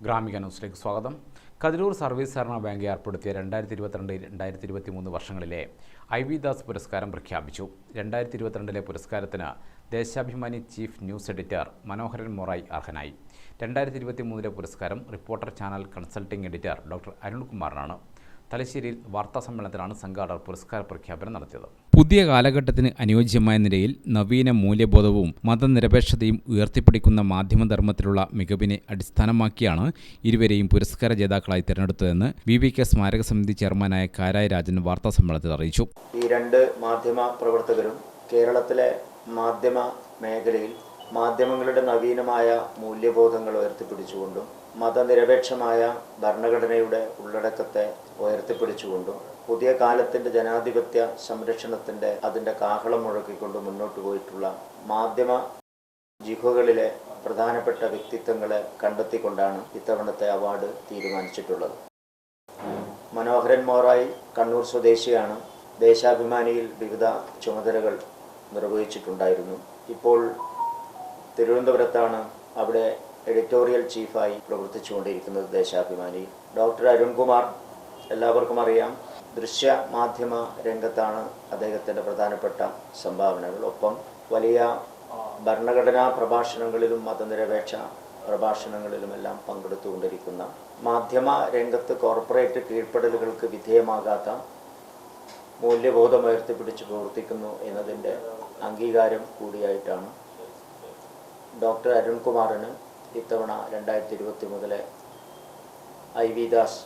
ഗ്രാമിക ന്യൂസിലേക്ക് സ്വാഗതം. കതിരൂർ സർവീസ് സഹകരണ ബാങ്ക് ഏർപ്പെടുത്തിയ 2022-2023 വർഷങ്ങളിലെ ഐ.വി. ദാസ് പുരസ്കാരം പ്രഖ്യാപിച്ചു. 2022 പുരസ്കാരത്തിന് Deshabhimani chief news editor Manoharan Morayi അർഹനായി. 2023 പുരസ്കാരം reporter channel consulting editor doctor അരുൺകുമാറിനാണ്. തലശ്ശേരിയിൽ വാർത്താസമ്മേളനത്തിലാണ് സംഘാടകർ പുരസ്കാര പ്രഖ്യാപനം നടത്തിയത്. പുതിയ കാലഘട്ടത്തിന് അനുയോജ്യമായ നിലയിൽ നവീന മൂല്യബോധവും മതനിരപേക്ഷതയും ഉയർത്തിപ്പിടിക്കുന്ന മാധ്യമധർമ്മത്തിലുള്ള മികവിനെ അടിസ്ഥാനമാക്കിയാണ് ഇരുവരെയും പുരസ്കാര ജേതാക്കളായി തിരഞ്ഞെടുത്തതെന്ന് വി.വി.കെ. സ്മാരക സമിതി ചെയർമാനായ കാരായ രാജൻ വാർത്താസമ്മേളനത്തിൽ അറിയിച്ചു. ഈ രണ്ട് മാധ്യമ പ്രവർത്തകരും കേരളത്തിലെ മാധ്യമ മേഖലയിൽ മാധ്യമങ്ങളുടെ നവീനമായ മൂല്യബോധങ്ങൾ ഉയർത്തിപ്പിടിച്ചുകൊണ്ടും മതനിരപേക്ഷമായ ഭരണഘടനയുടെ ഉള്ളടക്കത്തെ ഉയർത്തിപ്പിടിച്ചുകൊണ്ടും പുതിയ കാലത്തിൻ്റെ ജനാധിപത്യ സംരക്ഷണത്തിൻ്റെ അതിൻ്റെ കാഹളം മുഴക്കിക്കൊണ്ട് മുന്നോട്ട് പോയിട്ടുള്ള മാധ്യമ ജിഹുകളിലെ പ്രധാനപ്പെട്ട വ്യക്തിത്വങ്ങളെ കണ്ടെത്തിക്കൊണ്ടാണ് ഇത്തവണത്തെ അവാർഡ് തീരുമാനിച്ചിട്ടുള്ളത്. മനോഹരൻ മൊറായി കണ്ണൂർ സ്വദേശിയാണ്. ദേശാഭിമാനിയിൽ വിവിധ ചുമതലകൾ നിർവഹിച്ചിട്ടുണ്ടായിരുന്നു. ഇപ്പോൾ തിരുവനന്തപുരത്താണ് അവിടെ എഡിറ്റോറിയൽ ചീഫായി പ്രവർത്തിച്ചുകൊണ്ടിരിക്കുന്നത് ദേശാഭിമാനി. ഡോക്ടർ അരുൺകുമാർ എല്ലാവർക്കും അറിയാം. ദൃശ്യ മാധ്യമ രംഗത്താണ് അദ്ദേഹത്തിൻ്റെ പ്രധാനപ്പെട്ട സംഭാവനകൾ. ഒപ്പം വലിയ ഭരണഘടനാ പ്രഭാഷണങ്ങളിലും മതനിരപേക്ഷ പ്രഭാഷണങ്ങളിലുമെല്ലാം പങ്കെടുത്തുകൊണ്ടിരിക്കുന്ന മാധ്യമ രംഗത്ത് കോർപ്പറേറ്റ് കീഴ്പ്പെടലുകൾക്ക് വിധേയമാകാത്ത മൂല്യബോധം ഉയർത്തിപ്പിടിച്ച് പ്രവർത്തിക്കുന്നു എന്നതിൻ്റെ അംഗീകാരം കൂടിയായിട്ടാണ് ഡോക്ടർ അരുൺകുമാറിന് ഇത്തവണ 2023 ഐ.വി. ദാസ്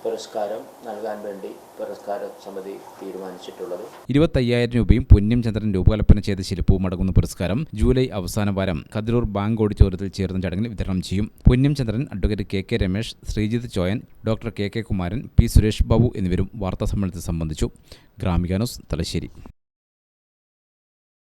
പുരസ്കാരം നൽകാൻ വേണ്ടി പുരസ്കാര സമിതി തീരുമാനിച്ചിട്ടുള്ളത്. 25,000 രൂപയും പൊന്നും ചന്ദ്രൻ രൂപകൽപ്പന ചെയ്ത ശില്പവും അടങ്ങുന്ന പുരസ്കാരം ജൂലൈ അവസാന വാരം കതിരൂർ ബാങ്ക് ഓഡിറ്റോറിയത്തിൽ ചേർന്ന ചടങ്ങിൽ വിതരണം ചെയ്യും. പൊന്നും Chandran advocate K K. Ramesh, Sreejith Choyan, doctor K K. Kumaran, P. Suresh Babu എന്നിവരും വാർത്താസമ്മേളനത്തിൽ സംബന്ധിച്ചു. ഗ്രാമിക ന്യൂസ്, തലശ്ശേരി.